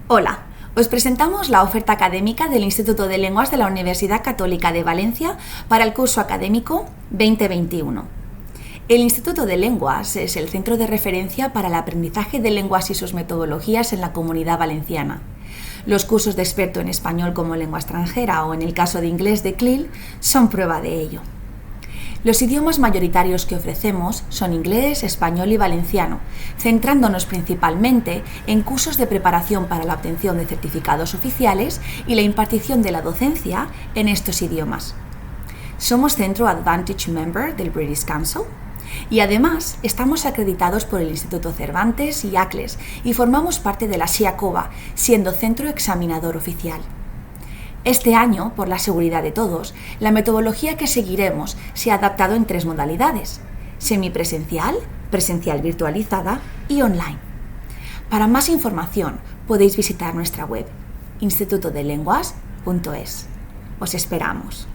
Hola, os presentamos la oferta académica del Instituto de Lenguas de la Universidad Católica de Valencia para el curso académico 2021. El Instituto de Lenguas es el centro de referencia para el aprendizaje de lenguas y sus metodologías en la Comunidad Valenciana. Los cursos de experto en español como lengua extranjera o en el caso de inglés de CLIL son prueba de ello. Los idiomas mayoritarios que ofrecemos son inglés, español y valenciano, centrándonos principalmente en cursos de preparación para la obtención de certificados oficiales y la impartición de la docencia en estos idiomas. Somos centro Advantage Member del British Council y además estamos acreditados por el Instituto Cervantes y ACLES y formamos parte de la SIACOBA, siendo centro examinador oficial. Este año, por la seguridad de todos, la metodología que seguiremos se ha adaptado en 3 modalidades: semipresencial, presencial virtualizada y online. Para más información podéis visitar nuestra web institutodelenguas.es. Os esperamos.